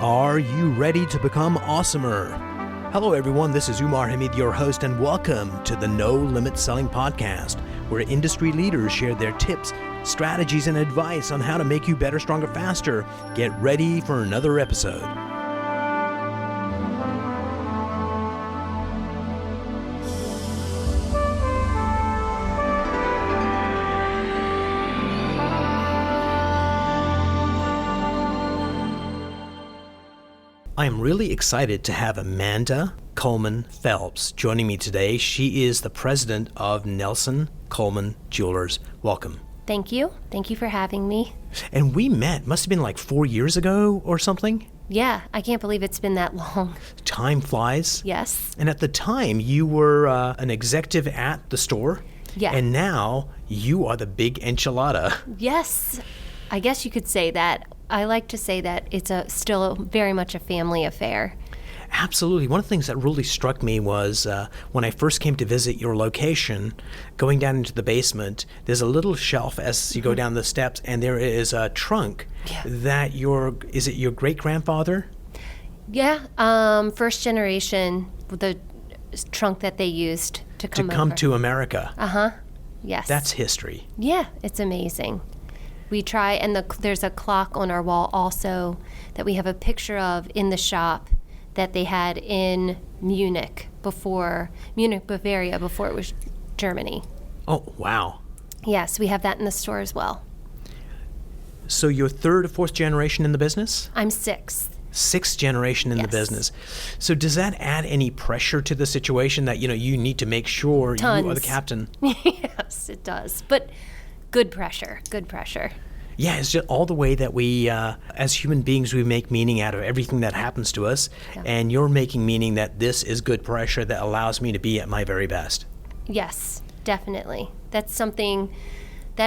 Are you ready to become awesomer? Hello everyone, this is Umar Hamid, your host, and welcome to the No Limit Selling Podcast, where industry leaders share their tips, strategies, and advice on how to make you better, stronger, faster. Get ready for another episode. I am really excited to have Amanda Coleman Phelps joining me today. She is the president of Nelson Coleman Jewelers. Welcome. Thank you. Thank you for having me. And we met, must have been like 4 years ago or something? Yeah, I can't believe it's been that long. Time flies. Yes. And at the time, you were an executive at the store. Yeah. And now you are the big enchilada. Yes, I guess you could say that. I like to say that it's still very much a family affair. Absolutely. One of the things that really struck me was when I first came to visit your location, going down into the basement, there's a little shelf as you go down the steps, and there is a trunk that is it your great-grandfather? Yeah, first generation, the trunk that they used to come to America. Uh-huh, yes. That's history. Yeah, it's amazing. We try, and there's a clock on our wall also that we have a picture of in the shop that they had in Munich, Bavaria, before it was Germany. Oh, wow. Yes, we have that in the store as well. So you're third or fourth generation in the business? I'm sixth. Sixth generation in the business. So does that add any pressure to the situation that, you need to make sure Tons. You are the captain? Yes, it does. But good pressure. Yeah, it's just all the way that we, as human beings, we make meaning out of everything that happens to us. Yeah. And you're making meaning that this is good pressure that allows me to be at my very best. Yes, definitely. That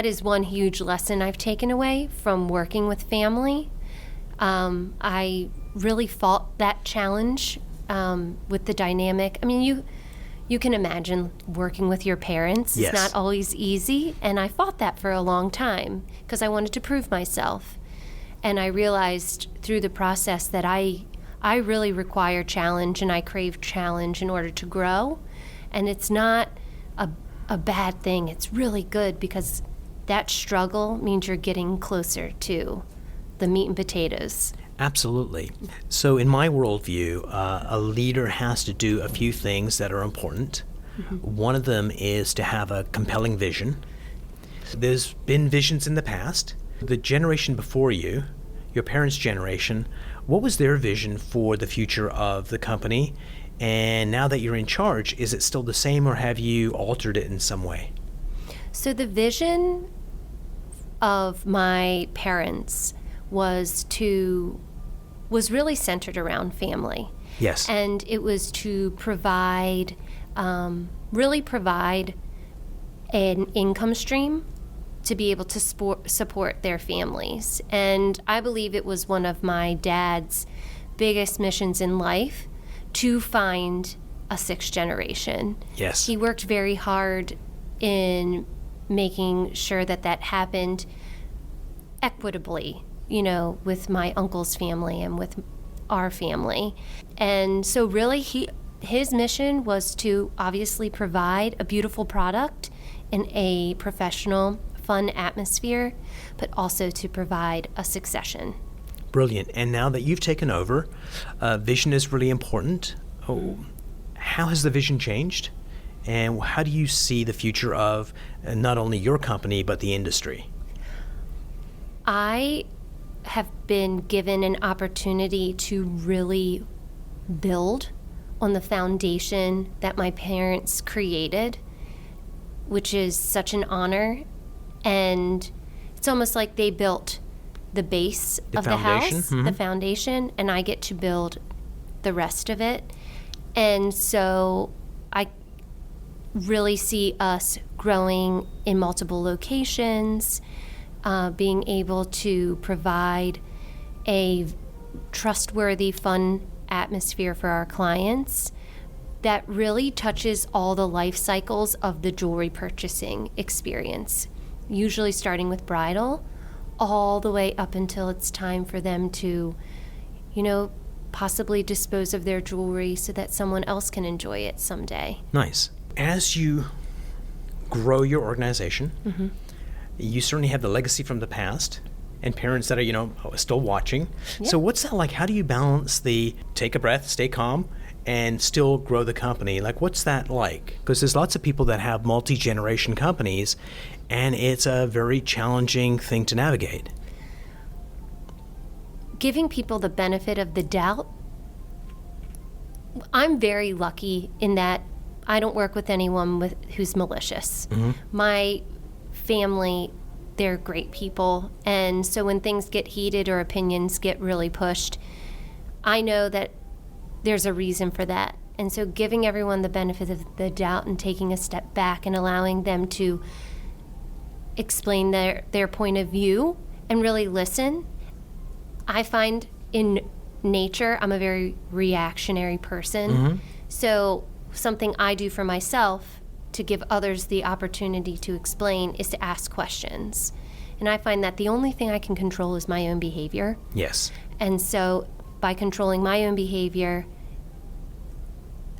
is one huge lesson I've taken away from working with family. I really fought that challenge with the dynamic. I mean, you can imagine working with your parents. Yes. It's not always easy, and I fought that for a long time because I wanted to prove myself. And I realized through the process that I really require challenge, and I crave challenge in order to grow. And it's not a bad thing. It's really good because that struggle means you're getting closer to the meat and potatoes. Absolutely. So in my worldview, a leader has to do a few things that are important. Mm-hmm. One of them is to have a compelling vision. There's been visions in the past. The generation before you, your parents' generation, what was their vision for the future of the company? And now that you're in charge, is it still the same, or have you altered it in some way? So the vision of my parents was really centered around family. Yes. And it was to really provide an income stream to be able to support their families. And I believe it was one of my dad's biggest missions in life to find a sixth generation. Yes. He worked very hard in making sure that happened equitably, with my uncle's family and with our family. And so really his mission was to obviously provide a beautiful product in a professional, fun atmosphere, but also to provide a succession. Brilliant. And now that you've taken over, vision is really important. How has the vision changed? And how do you see the future of not only your company, but the industry? I have been given an opportunity to really build on the foundation that my parents created, which is such an honor. And it's almost like they built the base of the house, the foundation, and I get to build the rest of it. And so I really see us growing in multiple locations, being able to provide a trustworthy, fun atmosphere for our clients that really touches all the life cycles of the jewelry purchasing experience, usually starting with bridal, all the way up until it's time for them to, possibly dispose of their jewelry so that someone else can enjoy it someday. Nice. As you grow your organization, you certainly have the legacy from the past and parents that are, still watching. Yeah. So what's that like? How do you balance the take a breath, stay calm, and still grow the company? Like, what's that like? Because there's lots of people that have multi-generation companies, and it's a very challenging thing to navigate. Giving people the benefit of the doubt. I'm very lucky in that I don't work with anyone who's malicious. My family, they're great people. And so when things get heated or opinions get really pushed, I know that there's a reason for that. And so giving everyone the benefit of the doubt and taking a step back and allowing them to explain their point of view and really listen. I find in nature, I'm a very reactionary person. So something I do for myself to give others the opportunity to explain is to ask questions. And I find that the only thing I can control is my own behavior. Yes. And so by controlling my own behavior,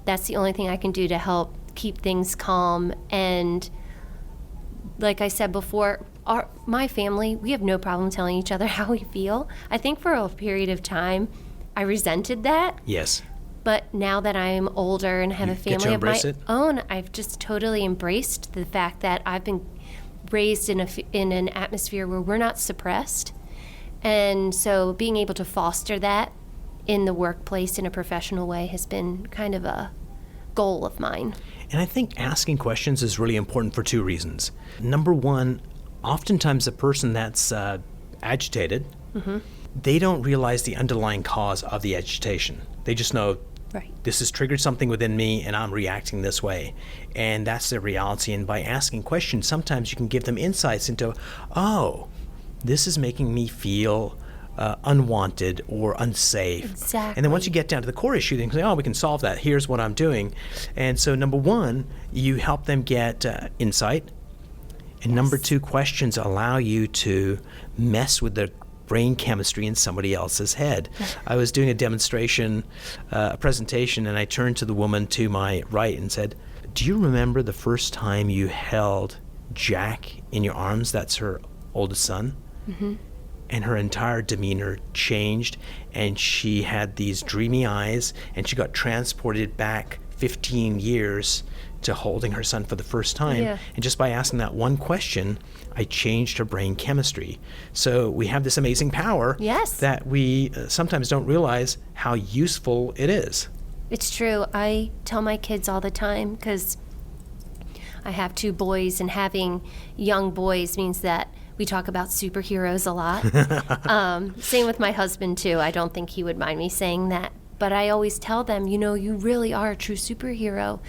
that's the only thing I can do to help keep things calm. And like I said before, my family, we have no problem telling each other how we feel. I think for a period of time, I resented that. Yes. But now that I'm older and have a family of my own, I've just totally embraced the fact that I've been raised in an atmosphere where we're not suppressed. And so being able to foster that in the workplace in a professional way has been kind of a goal of mine. And I think asking questions is really important for two reasons. Number one, oftentimes a person that's agitated, they don't realize the underlying cause of the agitation. They just know, right, this has triggered something within me and I'm reacting this way. And that's the reality. And by asking questions, sometimes you can give them insights into, oh, this is making me feel unwanted or unsafe. Exactly. And then once you get down to the core issue, then you say, oh, we can solve that. Here's what I'm doing. And so number one, you help them get insight. And number two, questions allow you to mess with the brain chemistry in somebody else's head. I was doing a demonstration, a presentation, and I turned to the woman to my right and said, do you remember the first time you held Jack in your arms? That's her oldest son. And her entire demeanor changed, and she had these dreamy eyes, and she got transported back 15 years to holding her son for the first time. Yeah. And just by asking that one question, I changed her brain chemistry. So we have this amazing power that we sometimes don't realize how useful it is. It's true. I tell my kids all the time, because I have two boys, and having young boys means that we talk about superheroes a lot. Same with my husband, too. I don't think he would mind me saying that. But I always tell them, you really are a true superhero.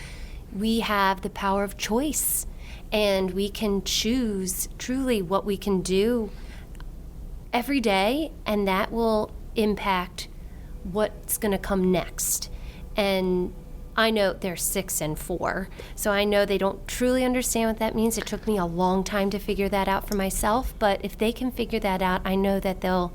We have the power of choice, and we can choose truly what we can do every day, and that will impact what's going to come next. And I know they're 6 and 4, so I know they don't truly understand what that means. It took me a long time to figure that out for myself, but if they can figure that out, I know that they'll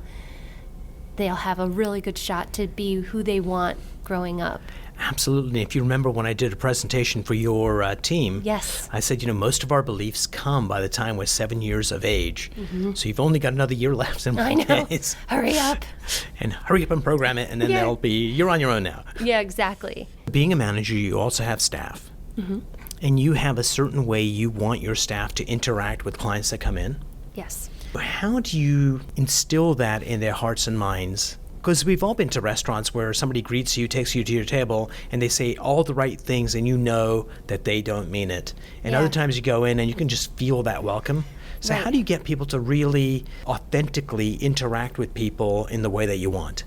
have a really good shot to be who they want growing up. Absolutely. If you remember when I did a presentation for your team, yes, I said, most of our beliefs come by the time we're 7 years of age. So you've only got another year left in I know. days. Hurry up. And hurry up and program it, and then you're on your own now. Yeah, exactly. Being a manager, you also have staff. And you have a certain way you want your staff to interact with clients that come in. Yes. How do you instill that in their hearts and minds? Because we've all been to restaurants where somebody greets you, takes you to your table, and they say all the right things, and you know that they don't mean it. And other times you go in and you can just feel that welcome. So how do you get people to really authentically interact with people in the way that you want?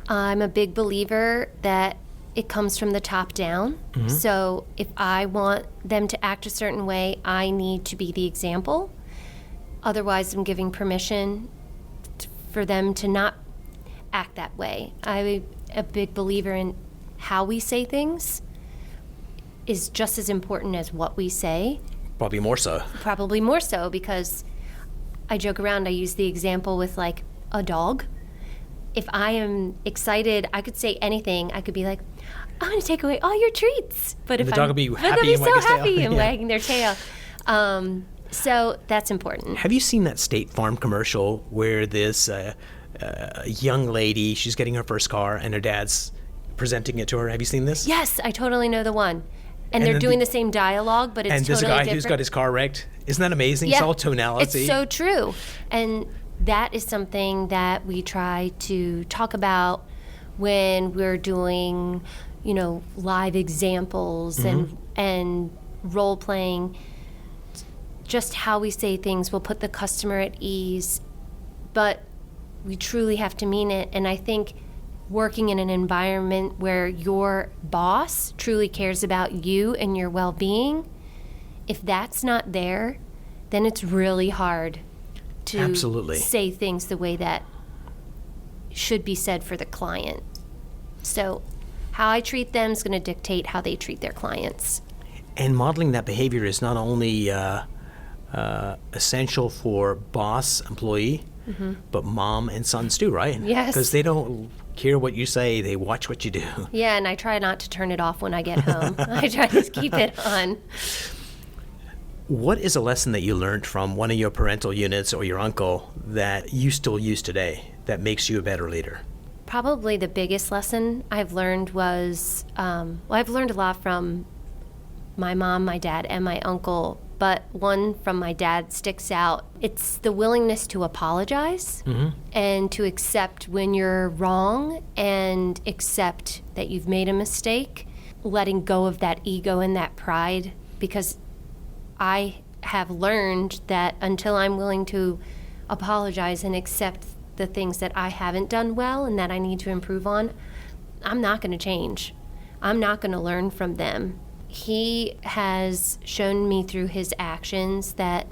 I'm a big believer that it comes from the top down. So if I want them to act a certain way, I need to be the example. Otherwise, I'm giving permission for them to not act that way. I'm a big believer in how we say things is just as important as what we say. Probably more so. Probably more so, because I joke around, I use the example with like a dog. if I am excited, I could say anything. I could be like, I'm going to take away all your treats. But And if the dog will be happy and wag his tail. happy and Yeah. wagging their tail. So that's important. Have you seen that State Farm commercial where this young lady, she's getting her first car and her dad's presenting it to her? Have you seen this? Yes, I totally know the one. And they're then doing the same dialogue, but it's And totally there's a guy different. who's got his car wrecked. Isn't that amazing? Yeah. It's all tonality. It's so true. And that is something that we try to talk about when we're doing, live examples and role playing. Just how we say things will put the customer at ease, but we truly have to mean it. And I think working in an environment where your boss truly cares about you and your well-being, if that's not there, then it's really hard to Absolutely. say things the way that should be said for the client. So how I treat them is going to dictate how they treat their clients. And modeling that behavior is not only essential for boss, employee, but mom and sons too, right? Yes. Because they don't care what you say, they watch what you do. Yeah, and I try not to turn it off when I get home. I try to keep it on. What is a lesson that you learned from one of your parental units or your uncle that you still use today that makes you a better leader? Probably the biggest lesson I've learned was, I've learned a lot from my mom, my dad, and my uncle, but one from my dad sticks out. It's the willingness to apologize and to accept when you're wrong and accept that you've made a mistake, letting go of that ego and that pride, because I have learned that until I'm willing to apologize and accept the things that I haven't done well and that I need to improve on, I'm not going to change. I'm not going to learn from them. He has shown me through his actions that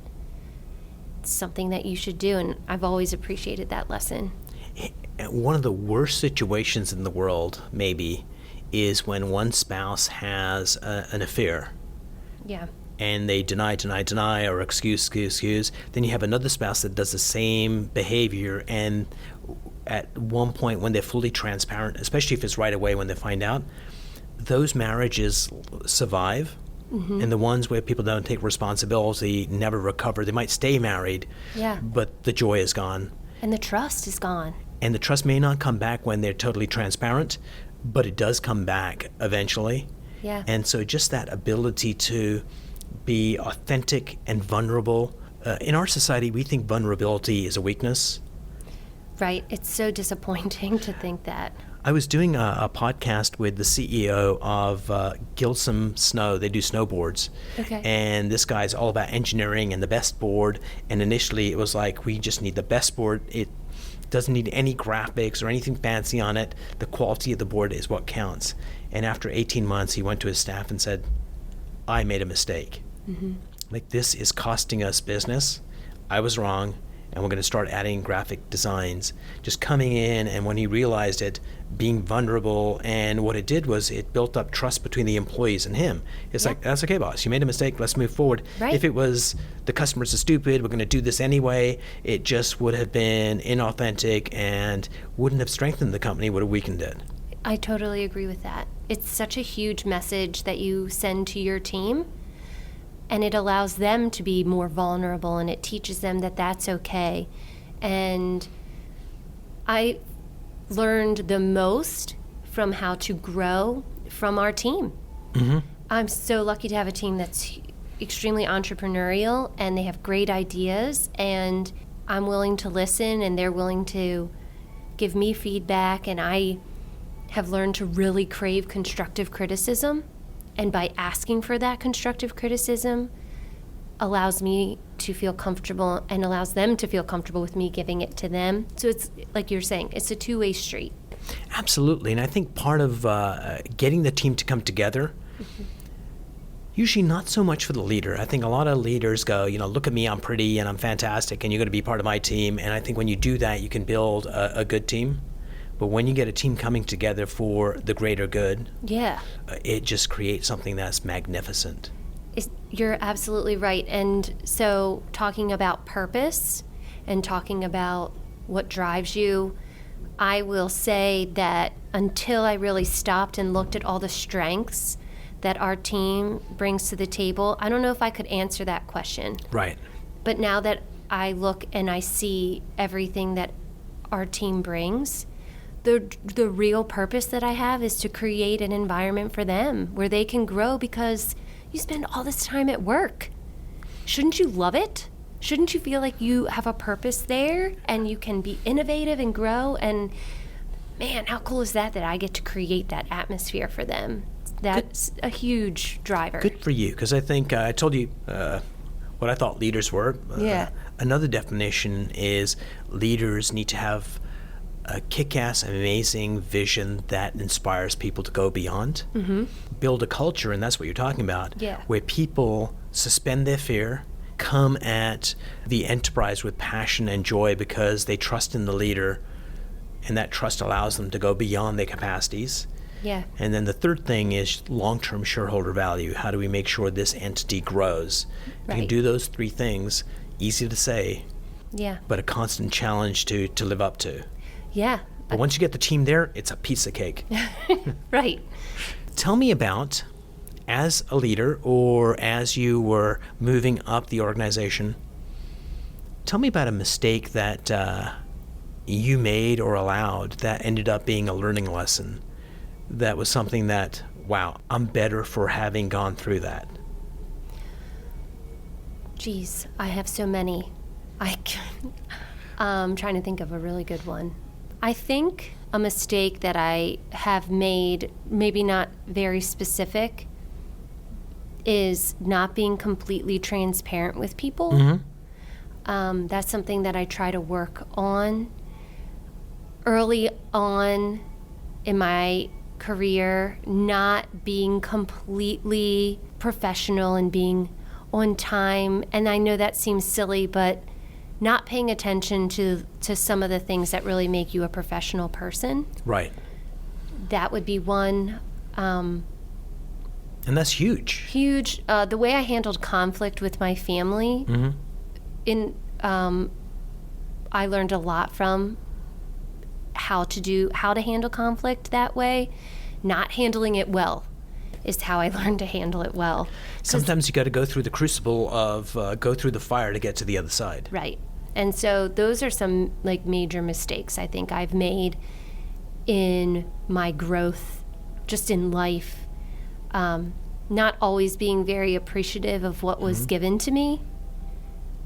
it's something that you should do, and I've always appreciated that lesson. One of the worst situations in the world, maybe, is when one spouse has an affair. Yeah. And they deny, or excuse. Then you have another spouse that does the same behavior, and at one point when they're fully transparent, especially if it's right away when they find out, those marriages survive. And the ones where people don't take responsibility never recover. They might stay married, but the joy is gone. And the trust is gone. And the trust may not come back when they're totally transparent, but it does come back eventually. Yeah. And so just that ability to be authentic and vulnerable. In our society, we think vulnerability is a weakness. Right. It's so disappointing to think that. I was doing a podcast with the CEO of Gilsum Snow. They do snowboards. Okay. And this guy's all about engineering and the best board. And initially it was like, we just need the best board. It doesn't need any graphics or anything fancy on it. The quality of the board is what counts. And after 18 months, he went to his staff and said, I made a mistake. Like, this is costing us business. I was wrong, and we're going to start adding graphic designs. Just coming in, and when he realized it, being vulnerable, and what it did was it built up trust between the employees and him. It's like, that's okay, boss. You made a mistake. Let's move forward. Right. If it was the customers are stupid, we're going to do this anyway, it just would have been inauthentic and wouldn't have strengthened the company, would have weakened it. I totally agree with that. It's such a huge message that you send to your team, and it allows them to be more vulnerable, and it teaches them that that's okay. And I learned the most from how to grow from our team. I'm so lucky to have a team that's extremely entrepreneurial, and they have great ideas, and I'm willing to listen, and they're willing to give me feedback, and I have learned to really crave constructive criticism. And by asking for that constructive criticism allows me to feel comfortable and allows them to feel comfortable with me giving it to them. So it's, like you're saying, it's a two-way street. Absolutely. And I think part of getting the team to come together, usually not so much for the leader. I think a lot of leaders go, look at me, I'm pretty and I'm fantastic and you're going to be part of my team. And I think when you do that, you can build a good team. But when you get a team coming together for the greater good, it just creates something that's magnificent. You're absolutely right. And so talking about purpose and talking about what drives you, I will say that until I really stopped and looked at all the strengths that our team brings to the table, I don't know if I could answer that question. Right. But now that I look and I see everything that our team brings, the real purpose that I have is to create an environment for them where they can grow, because you spend all this time at work. Shouldn't you love it? Shouldn't you feel like you have a purpose there and you can be innovative and grow? And man, how cool is that I get to create that atmosphere for them? That's a huge driver. Good for you, because I think I told you what I thought leaders were. Yeah. Another definition is leaders need to have a kick-ass, amazing vision that inspires people to go beyond. Mm-hmm. Build a culture, and that's what you're talking about, where people suspend their fear, come at the enterprise with passion and joy because they trust in the leader, and that trust allows them to go beyond their capacities. Yeah. And then the third thing is long-term shareholder value. How do we make sure this entity grows? Right. You can do those three things, easy to say, but a constant challenge to live up to. Yeah. But once you get the team there, it's a piece of cake. Right. Tell me about, as a leader or as you were moving up the organization, tell me about a mistake that you made or allowed that ended up being a learning lesson. That was something that, wow, I'm better for having gone through that. Geez, I have so many. I'm trying to think of a really good one. I think a mistake that I have made, maybe not very specific, is not being completely transparent with people. Mm-hmm. That's something that I try to work on. Early on in my career, not being completely professional and being on time. And I know that seems silly, but not paying attention to some of the things that really make you a professional person. Right. That would be one. And that's huge. Huge. The way I handled conflict with my family, I learned a lot from how to handle conflict that way. Not handling it well is how I learned to handle it well. Sometimes you got to go through the crucible of go through the fire to get to the other side. Right. And so those are some major mistakes I think I've made in my growth, just in life. Not always being very appreciative of what was given to me,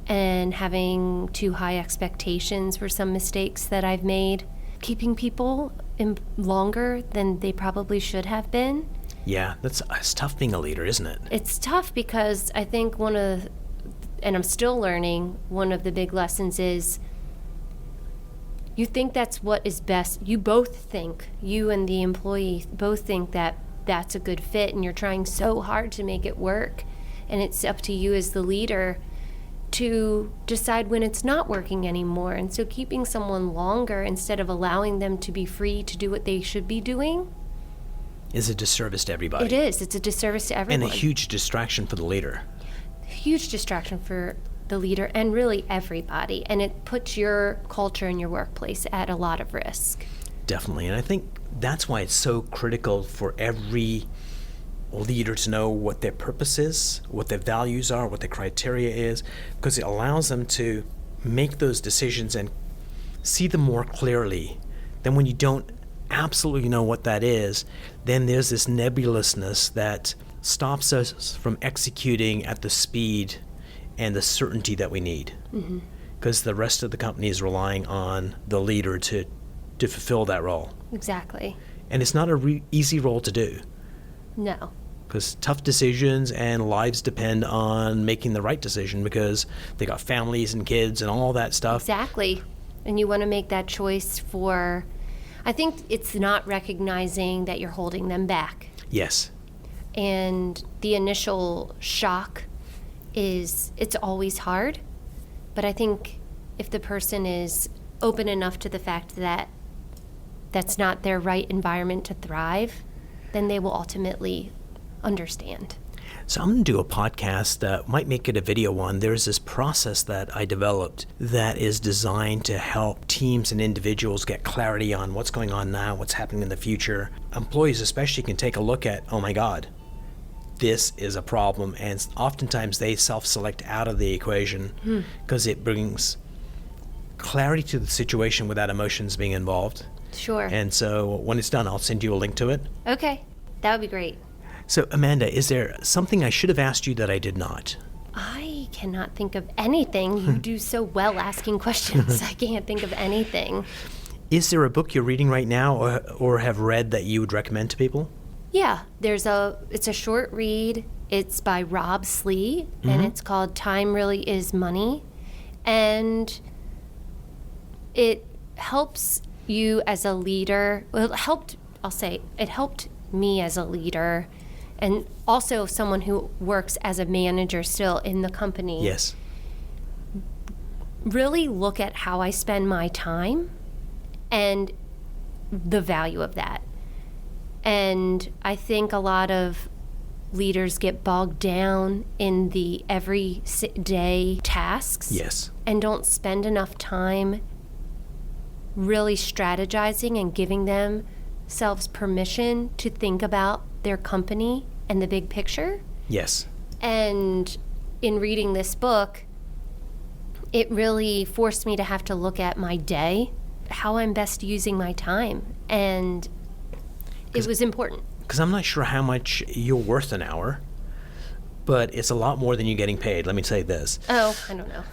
and having too high expectations were some mistakes that I've made. Keeping people in longer than they probably should have been. Yeah, it's tough being a leader, isn't it? It's tough because I think and I'm still learning, one of the big lessons is you think that's what is best. You both think, you and the employee both think that that's a good fit, and you're trying so hard to make it work. And it's up to you as the leader to decide when it's not working anymore. And so keeping someone longer instead of allowing them to be free to do what they should be doing is a disservice to everybody. It is. It's a disservice to everyone. And a huge distraction for the leader. Huge distraction for the leader and really everybody. And it puts your culture in your workplace at a lot of risk. Definitely. And I think that's why it's so critical for every leader to know what their purpose is, what their values are, what their criteria is, because it allows them to make those decisions and see them more clearly. Then when you don't absolutely know what that is, then there's this nebulousness that stops us from executing at the speed and the certainty that we need. Because the rest of the company is relying on the leader to fulfill that role. Exactly. And it's not an easy role to do. No. Because tough decisions and lives depend on making the right decision, because they got families and kids and all that stuff. Exactly. And you want to make that choice I think it's not recognizing that you're holding them back. Yes. And the initial shock it's always hard. But I think if the person is open enough to the fact that that's not their right environment to thrive, then they will ultimately understand. So I'm going to do a podcast that might make it a video one. There's this process that I developed that is designed to help teams and individuals get clarity on what's going on now, what's happening in the future. Employees especially can take a look at, oh my God, this is a problem. And oftentimes they self-select out of the equation because it brings clarity to the situation without emotions being involved. Sure. And so when it's done, I'll send you a link to it. Okay, that would be great. So, Amanda, is there something I should have asked you that I did not? I cannot think of anything. You do so well asking questions. I can't think of anything. Is there a book you're reading right now or have read that you would recommend to people? Yeah, it's a short read. It's by Rob Slee, and it's called Time Really Is Money. And it helps you as a leader. Well, it helped me as a leader, and also someone who works as a manager still in the company. Yes. Really look at how I spend my time and the value of that. And I think a lot of leaders get bogged down in the everyday tasks. Yes. And don't spend enough time really strategizing and giving themselves permission to think about their company and the big picture. Yes. And in reading this book, it really forced me to have to look at my day, how I'm best using my time, and it was important. Because I'm not sure how much you're worth an hour, but it's a lot more than you're getting paid. Let me say this. Oh, I don't know.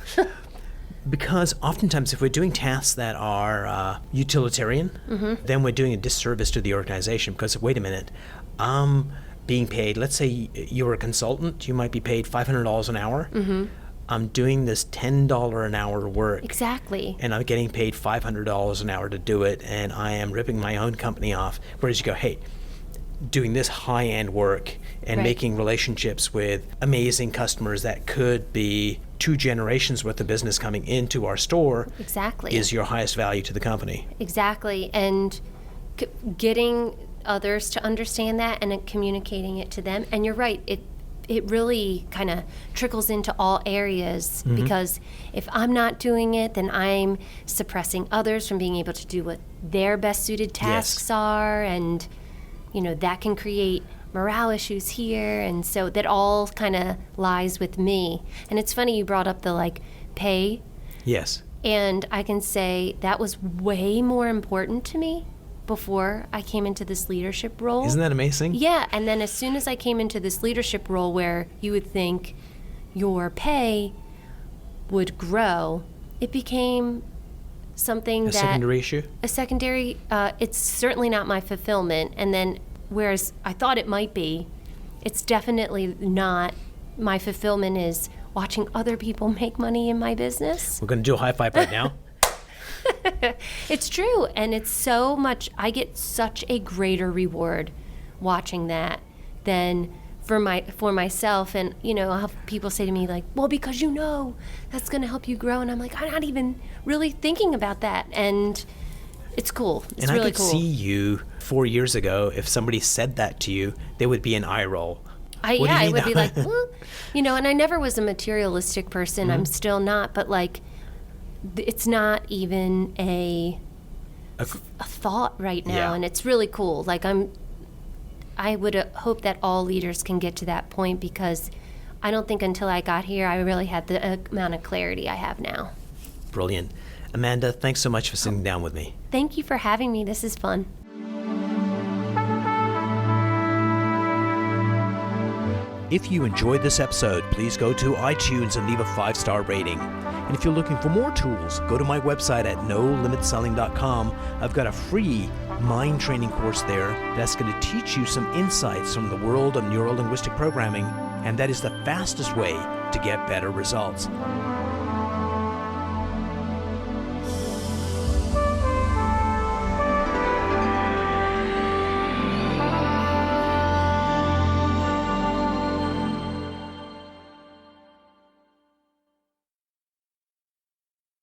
Because oftentimes if we're doing tasks that are utilitarian, then we're doing a disservice to the organization because, wait a minute, I'm being paid, let's say you're a consultant, you might be paid $500 an hour. I'm doing this $10 an hour work. Exactly. And I'm getting paid $500 an hour to do it, and I am ripping my own company off. Whereas you go, hey, doing this high-end work and making relationships with amazing customers that could be 2 generations worth of business coming into our store is your highest value to the company. Exactly. And getting others to understand that and communicating it to them. And you're right, it really kind of trickles into all areas, because if I'm not doing it, then I'm suppressing others from being able to do what their best suited tasks are, and that can create morale issues here, and so that all kind of lies with me. And it's funny you brought up the pay. Yes. And I can say that was way more important to me before I came into this leadership role. Isn't that amazing? Yeah, and then as soon as I came into this leadership role where you would think your pay would grow, it became something a secondary issue? A secondary, it's certainly not my fulfillment. And then whereas I thought it might be, it's definitely not. My fulfillment is watching other people make money in my business. We're going to do a high five right now. It's true, and it's so much. I get such a greater reward watching that than for myself. And I'll have people say to me well, because that's going to help you grow, and I'm like, I'm not even really thinking about that, and it's cool. It's really cool. And I could see you 4 years ago. If somebody said that to you, there would be an eye roll. I would be like, well, and I never was a materialistic person. I'm still not, but it's not even a thought right now, and it's really cool. I would hope that all leaders can get to that point, because I don't think until I got here I really had the amount of clarity I have now. Brilliant. Amanda, thanks so much for sitting down with me. Thank you for having me. This is fun. If you enjoyed this episode, please go to iTunes and leave a 5-star rating. And if you're looking for more tools, go to my website at nolimitselling.com. I've got a free mind training course there that's going to teach you some insights from the world of neuro-linguistic programming, and that is the fastest way to get better results.